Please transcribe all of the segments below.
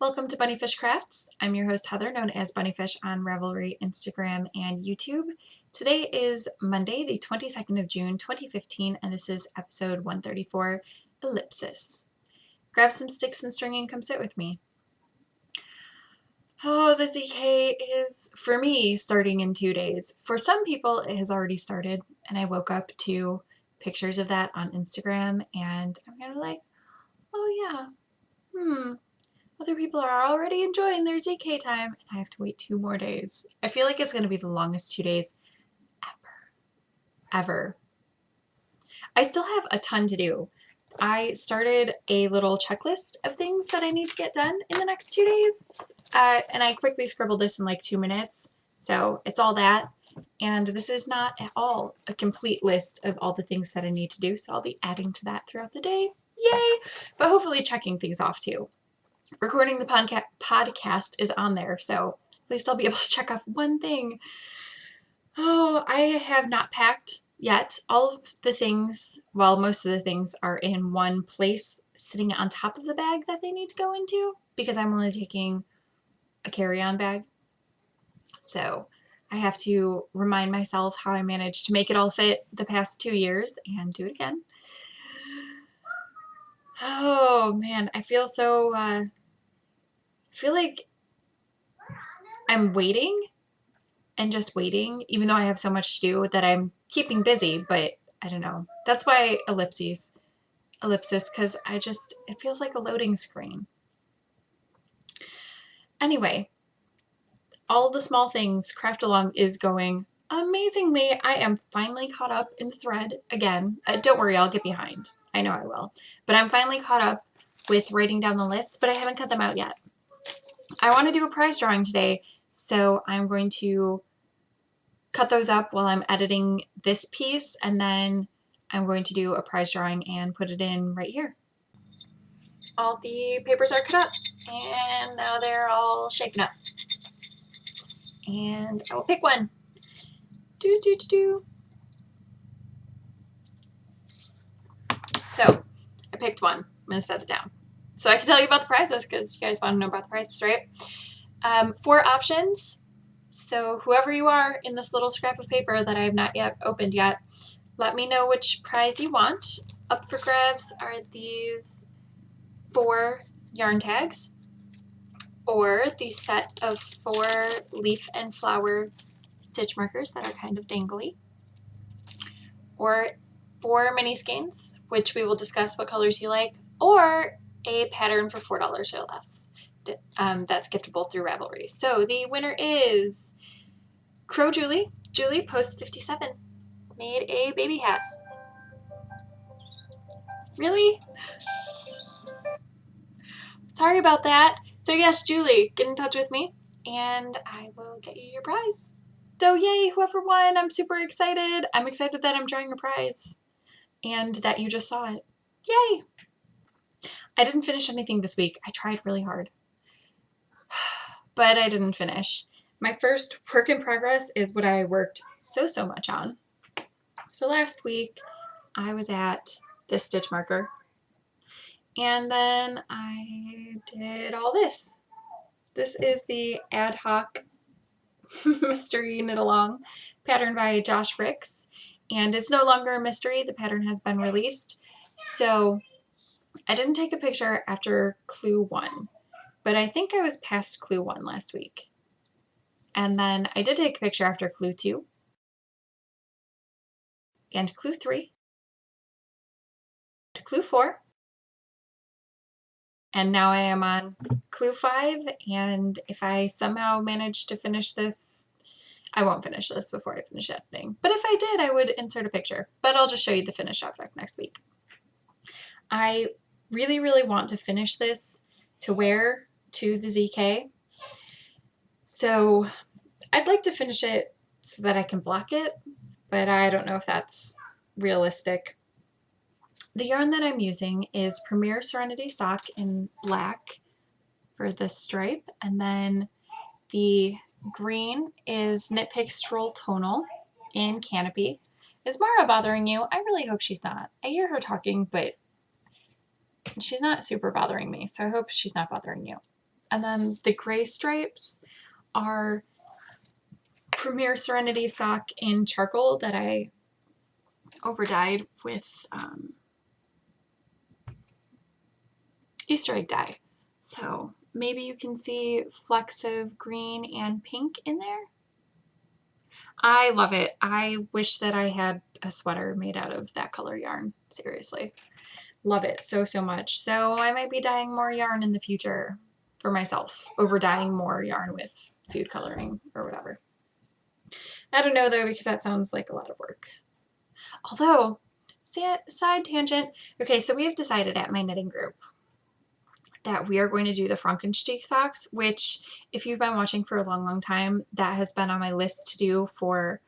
Welcome to Bunnyfish Crafts. I'm your host Heather, known as Bunnyfish on Ravelry, Instagram, and YouTube. Today is Monday, the 22nd of June, 2015, and this is episode 134, Ellipsis. Grab some sticks and string and come sit with me. Oh, the ZK is, for me, starting in 2 days. For some people, it has already started, and I woke up to pictures of that on Instagram, and I'm kind of like, oh yeah, other people are already enjoying their ZK time, and I have to wait 2 more days. I feel like it's going to be the longest 2 days ever. I still have a ton to do. I started a little checklist of things that I need to get done in the next 2 days, and I quickly scribbled this in like 2 minutes, so it's all that. And this is not at all a complete list of all the things that I need to do, so I'll be adding to that throughout the day. Yay! But hopefully checking things off too. Recording the podcast is on there, so at least I'll be able to check off one thing. Oh, I have not packed yet. All of the things, well, most of the things are in one place sitting on top of the bag that they need to go into because I'm only taking a carry-on bag. So I have to remind myself how I managed to make it all fit the past 2 years and do it again. Oh man, I feel so, I feel like I'm waiting and just waiting, even though I have so much to do that I'm keeping busy, but I don't know. That's why ellipsis, because it feels like a loading screen. Anyway, all the small things, Craft Along is going amazingly. I am finally caught up in the thread again. Don't worry, I'll get behind. I know I will. But I'm finally caught up with writing down the lists, but I haven't cut them out yet. I want to do a prize drawing today, so I'm going to cut those up while I'm editing this piece, and then I'm going to do a prize drawing and put it in right here. All the papers are cut up, and now they're all shaken up. And I will pick one. So, I picked one. I'm going to set it down. So I can tell you about the prizes, because you guys want to know about the prizes, right? 4 options. So whoever you are in this little scrap of paper that I have not yet opened yet, let me know which prize you want. Up for grabs are these 4 yarn tags, or the set of 4 leaf and flower stitch markers that are kind of dangly, or 4 mini skeins, which we will discuss what colors you like, or a pattern for $4 or less. That's giftable through Ravelry. So the winner is Crow Julie. Julie, post 57, made a baby hat. Really? Sorry about that. So yes, Julie, get in touch with me and I will get you your prize. So yay, whoever won, I'm super excited. I'm excited that I'm drawing a prize and that you just saw it. Yay! I didn't finish anything this week. I tried really hard, but I didn't finish. My first work in progress is what I worked so much on. So last week I was at this stitch marker, and then I did all this. This is the Ad Hoc Mystery Knit Along pattern by Josh Ricks, and it's no longer a mystery. The pattern has been released. So I didn't take a picture after clue 1, but I think I was past clue 1 last week. And then I did take a picture after clue 2 and clue 3 to clue 4. And now I am on clue 5, and if I somehow manage to finish this, I won't finish this before I finish editing. But if I did, I would insert a picture, but I'll just show you the finished object next week. I really want to finish this to wear to the ZK. So I'd like to finish it so that I can block it, but I don't know if that's realistic. The yarn that I'm using is Premier Serenity Sock in black for this stripe, and then the green is Knit Picks Stroll Tonal in Canopy. Is Mara bothering you? I really hope she's not. I hear her talking, but she's not super bothering me, so I hope she's not bothering you. And then the gray stripes are Premier Serenity sock in charcoal that I overdyed with Easter egg dye. So maybe you can see flecks of green and pink in there. I love it. I wish that I had a sweater made out of that color yarn. Seriously. Love it so, so much. So I might be dyeing more yarn in the future for myself, over dyeing more yarn with food coloring or whatever. I don't know though, because that sounds like a lot of work. Although, side tangent. Okay, so we have decided at my knitting group that we are going to do the Frankenstein socks, which if you've been watching for a long, long time, that has been on my list to do for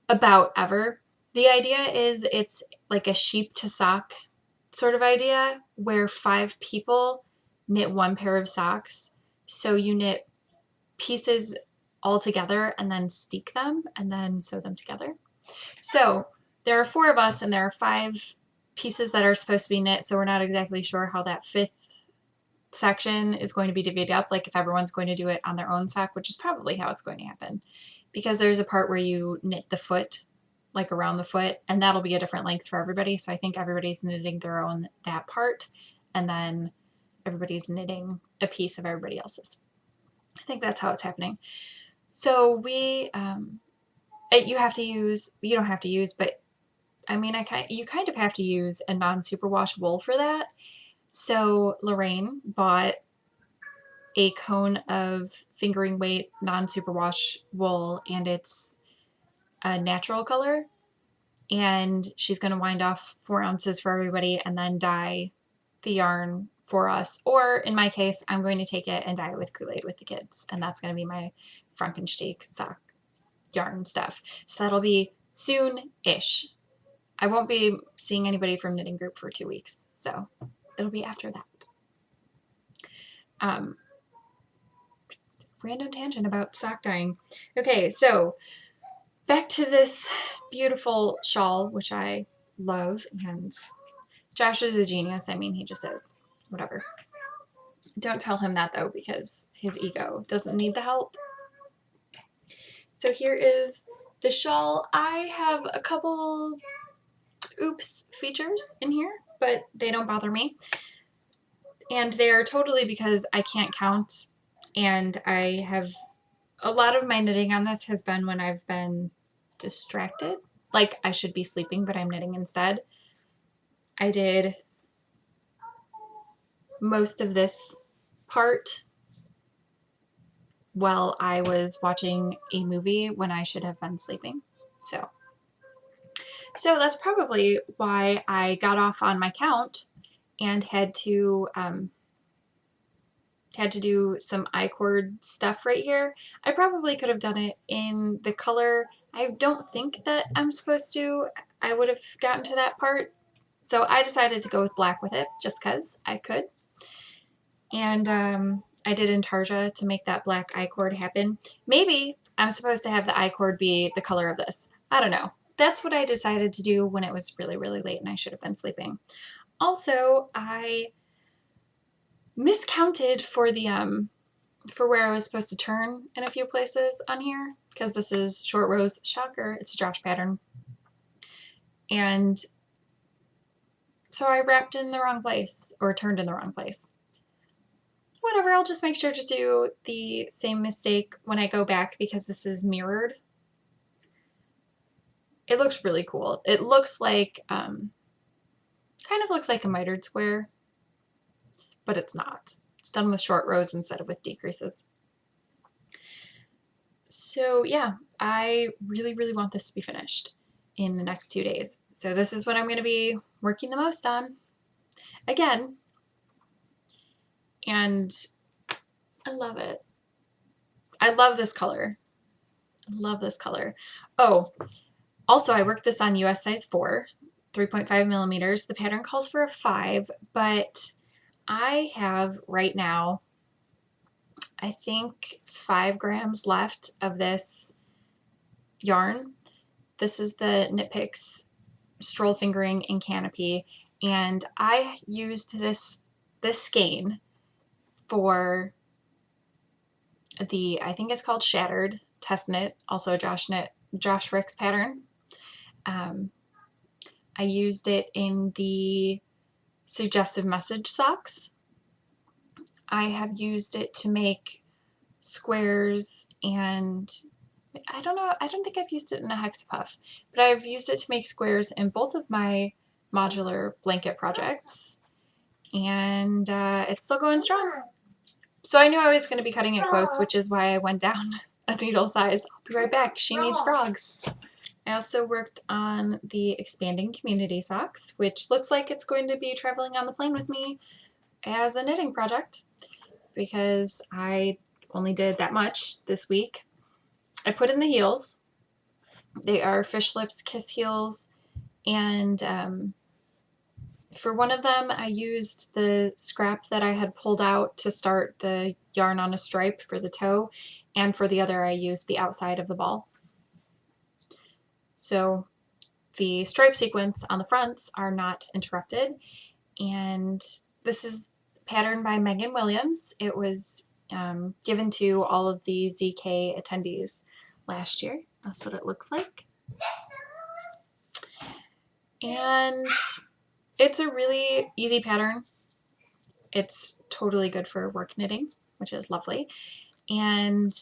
about ever. The idea is it's like a sheep to sock sort of idea where 5 people knit one pair of socks. So you knit pieces all together and then steek them and then sew them together. So there are 4 of us and there are 5 pieces that are supposed to be knit. So we're not exactly sure how that 5th section is going to be divided up, like if everyone's going to do it on their own sock, which is probably how it's going to happen, because there's a part where you knit the foot, like around the foot, and that'll be a different length for everybody. So I think everybody's knitting their own that part, and then everybody's knitting a piece of everybody else's. I think that's how it's happening. So we, you have to use, you don't have to use, but I mean, you kind of have to use a non-superwash wool for that. So Lorraine bought a cone of fingering weight non-superwash wool, and it's a natural color. And she's going to wind off 4 ounces for everybody and then dye the yarn for us. Or in my case, I'm going to take it and dye it with Kool-Aid with the kids. And that's going to be my Frankenstein sock yarn stuff. So that'll be soon-ish. I won't be seeing anybody from knitting group for 2 weeks. So it'll be after that. Random tangent about sock dyeing. Okay, so back to this beautiful shawl, which I love, and Josh is a genius. I mean, he just is. Whatever. Don't tell him that, though, because his ego doesn't need the help. So here is the shawl. I have a couple oops features in here, but they don't bother me. And they are totally because I can't count, and I have a lot of my knitting on this has been when I've been distracted. Like I should be sleeping, but I'm knitting instead. I did most of this part while I was watching a movie when I should have been sleeping. So that's probably why I got off on my count and had to do some I-cord stuff right here. I probably could have done it in the color. I don't think that I'm supposed to. I would have gotten to that part. So I decided to go with black with it just because I could. And I did Intarsia to make that black I-cord happen. Maybe I'm supposed to have the I-cord be the color of this. I don't know. That's what I decided to do when it was really, really late and I should have been sleeping. Also, I miscounted for the for where I was supposed to turn in a few places on here, because this is short rows. Shocker, it's a Josh pattern. And so I wrapped in the wrong place, or turned in the wrong place. Whatever, I'll just make sure to do the same mistake when I go back, because this is mirrored. It looks really cool. It looks like, kind of looks like a mitered square, but it's not. It's done with short rows instead of with decreases. So yeah, I really, really want this to be finished in the next 2 days. So this is what I'm going to be working the most on again. And I love it. I love this color. I love this color. Oh, also I worked this on US size 4, 3.5 millimeters. The pattern calls for a 5, but I have right now, I think 5 grams left of this yarn. This is the Knit Picks Stroll Fingering in Canopy, and I used this skein for I think it's called Shattered Test Knit, also Josh Rick's pattern. I used it in the Suggestive Message socks. I have used it to make squares, and I don't know, I don't think I've used it in a hexapuff, but I've used it to make squares in both of my modular blanket projects, and it's still going strong. So I knew I was going to be cutting it close, which is why I went down a needle size. I'll be right back. She needs frogs. I also worked on the Expanding Community socks, which looks like it's going to be traveling on the plane with me as a knitting project because I only did that much this week. I put in the heels. They are Fish Lips Kiss heels, and for one of them I used the scrap that I had pulled out to start the yarn on a stripe for the toe, and for the other I used the outside of the ball. So the stripe sequence on the fronts are not interrupted, and this is patterned by Megan Williams. It was given to all of the ZK attendees last year. That's what it looks like. And it's a really easy pattern. It's totally good for work knitting, which is lovely. And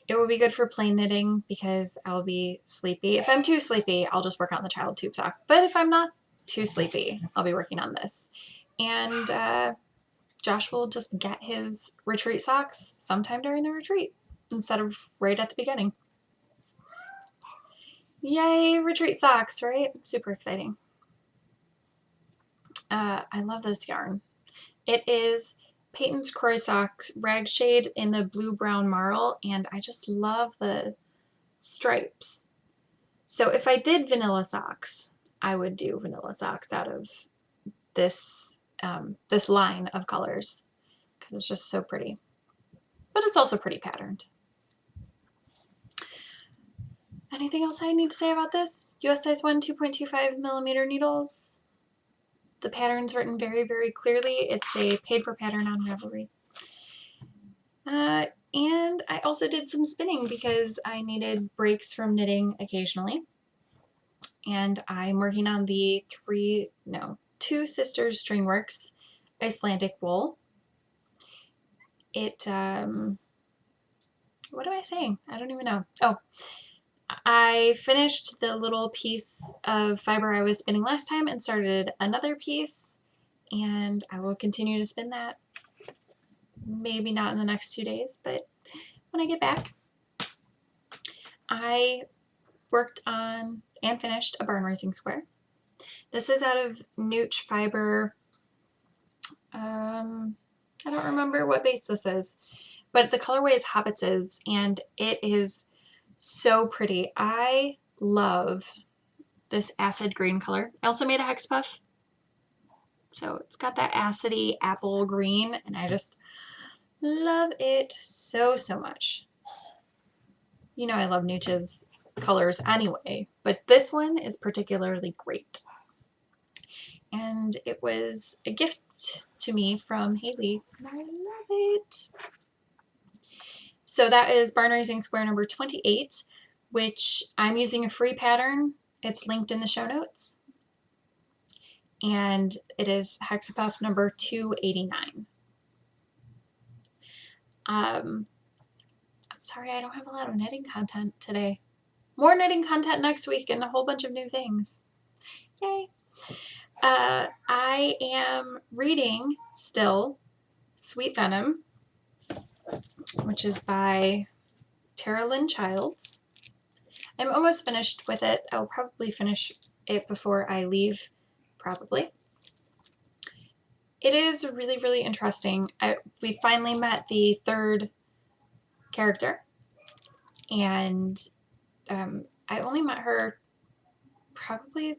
it will be good for plain knitting because I'll be sleepy. If I'm too sleepy, I'll just work on the child tube sock. But if I'm not too sleepy, I'll be working on this. And Josh will just get his retreat socks sometime during the retreat instead of right at the beginning. Yay, retreat socks, right? Super exciting. I love this yarn. It is Peyton's Croy Socks rag shade in the blue-brown marl, and I just love the stripes. So if I did vanilla socks, I would do vanilla socks out of this this line of colors because it's just so pretty. But it's also pretty patterned. Anything else I need to say about this? US size 1, 2.25 millimeter needles. The pattern's written very, very clearly. It's a paid for pattern on Ravelry. And I also did some spinning because I needed breaks from knitting occasionally. And I'm working on the Two Sisters Stringworks Icelandic wool. What am I saying? I don't even know. Oh, I finished the little piece of fiber I was spinning last time and started another piece, and I will continue to spin that. Maybe not in the next 2 days, but when I get back. I worked on and finished a barn raising square. This is out of Nooch fiber. I don't remember what base this is, but the colorway is Hobbitses, and it is so pretty. I love this acid green color. I also made a hex puff, so it's got that acidy apple green, and I just love it so, so much. You know I love Nooch's colors anyway, but this one is particularly great. And it was a gift to me from Haley, and I love it. So that is Barn Raising Square number 28, which I'm using a free pattern. It's linked in the show notes. And it is Hexapuff number 289. I'm sorry I don't have a lot of knitting content today. More knitting content next week and a whole bunch of new things. Yay! I am reading still Sweet Venom, which is by Tara Lynn Childs. I'm almost finished with it. I'll probably finish it before I leave, probably. It is really, really interesting. We finally met the third character, and I only met her probably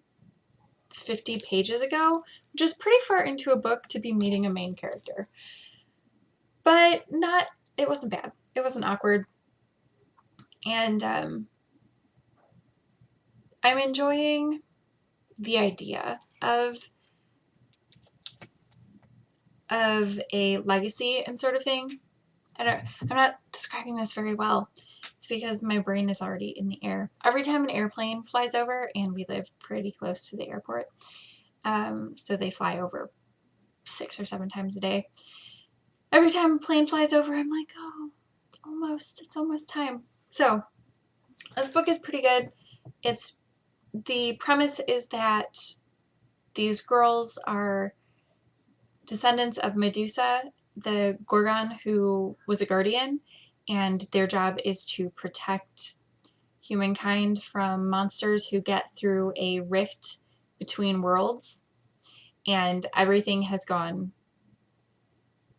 50 pages ago, which is pretty far into a book to be meeting a main character. But it wasn't bad. It wasn't awkward. And I'm enjoying the idea of a legacy and sort of thing. I'm not describing this very well. It's because my brain is already in the air. Every time an airplane flies over, and we live pretty close to the airport, so they fly over 6 or 7 times a day. Every time a plane flies over, I'm like, oh, it's almost time. So this book is pretty good. The premise is that these girls are descendants of Medusa, the Gorgon who was a guardian, and their job is to protect humankind from monsters who get through a rift between worlds. And everything has gone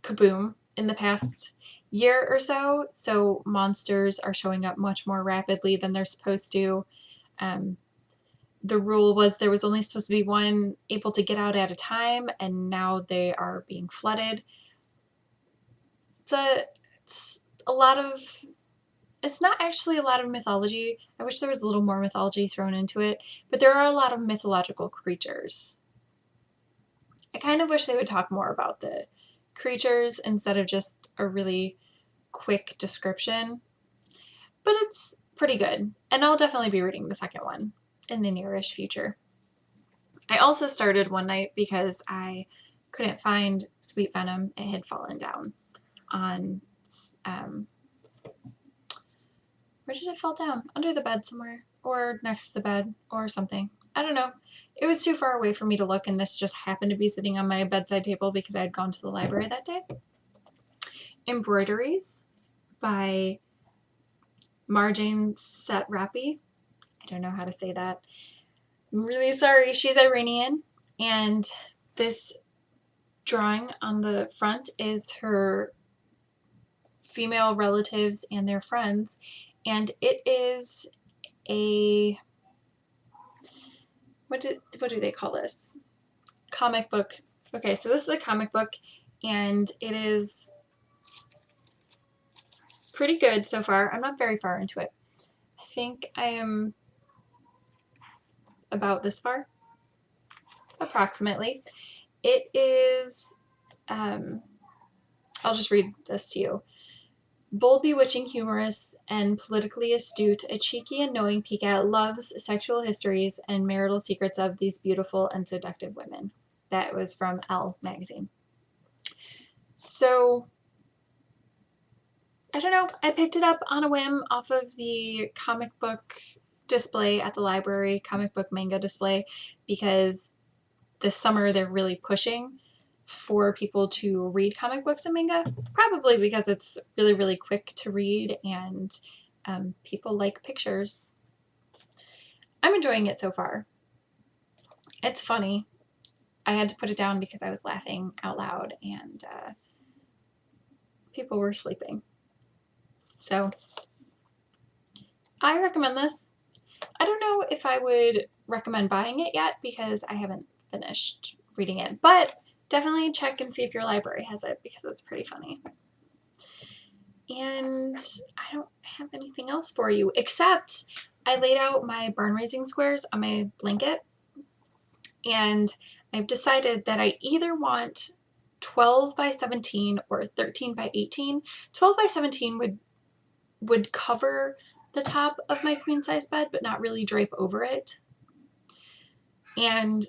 kaboom in the past year or so. So monsters are showing up much more rapidly than they're supposed to. The rule was there was only supposed to be one able to get out at a time, and now they are being flooded. It's a lot of, it's not actually a lot of mythology. I wish there was a little more mythology thrown into it, but there are a lot of mythological creatures. I kind of wish they would talk more about the creatures instead of just a really quick description, but it's pretty good, and I'll definitely be reading the second one in the nearish future. I also started One Night because I couldn't find Sweet Venom. It had fallen down on, where did it fall down? Under the bed somewhere, or next to the bed, or something. I don't know. It was too far away for me to look, and this just happened to be sitting on my bedside table because I had gone to the library that day. Embroideries by Marjane Satrapi. I don't know how to say that. I'm really sorry. She's Iranian, and this drawing on the front is her female relatives and their friends, and it is a, what do they call this? Comic book. Okay, so this is a comic book, and it is pretty good so far. I'm not very far into it. I think I am about this far, approximately. It is, I'll just read this to you. Bold, bewitching, humorous, and politically astute, a cheeky and knowing peek at love's sexual histories and marital secrets of these beautiful and seductive women. That was from Elle magazine. So, I don't know. I picked it up on a whim off of the comic book display at the library, comic book manga display, because this summer they're really pushing for people to read comic books and manga, probably because it's really, really quick to read, and people like pictures. I'm enjoying it so far. It's funny. I had to put it down because I was laughing out loud, and people were sleeping. So I recommend this. I don't know if I would recommend buying it yet because I haven't finished reading it, but definitely check and see if your library has it because it's pretty funny. And I don't have anything else for you except I laid out my barn raising squares on my blanket, and I've decided that I either want 12 by 17 or 13 by 18. 12 by 17 would cover the top of my queen size bed but not really drape over it. And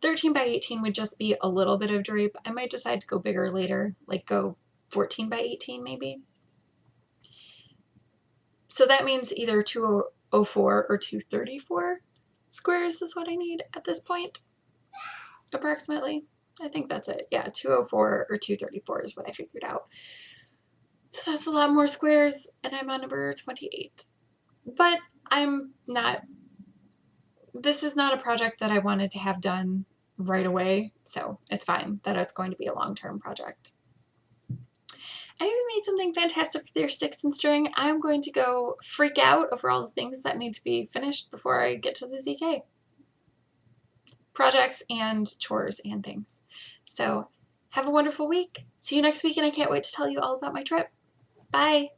13 by 18 would just be a little bit of drape. I might decide to go bigger later, like go 14 by 18 maybe. So that means either 204 or 234 squares is what I need at this point, approximately. I think that's it. Yeah, 204 or 234 is what I figured out. So that's a lot more squares, and I'm on number 28. But this is not a project that I wanted to have done right away, so it's fine that it's going to be a long-term project. I even made something fantastic with your sticks and string. I'm going to go freak out over all the things that need to be finished before I get to the ZK. Projects and chores and things. So have a wonderful week. See you next week, and I can't wait to tell you all about my trip. Bye.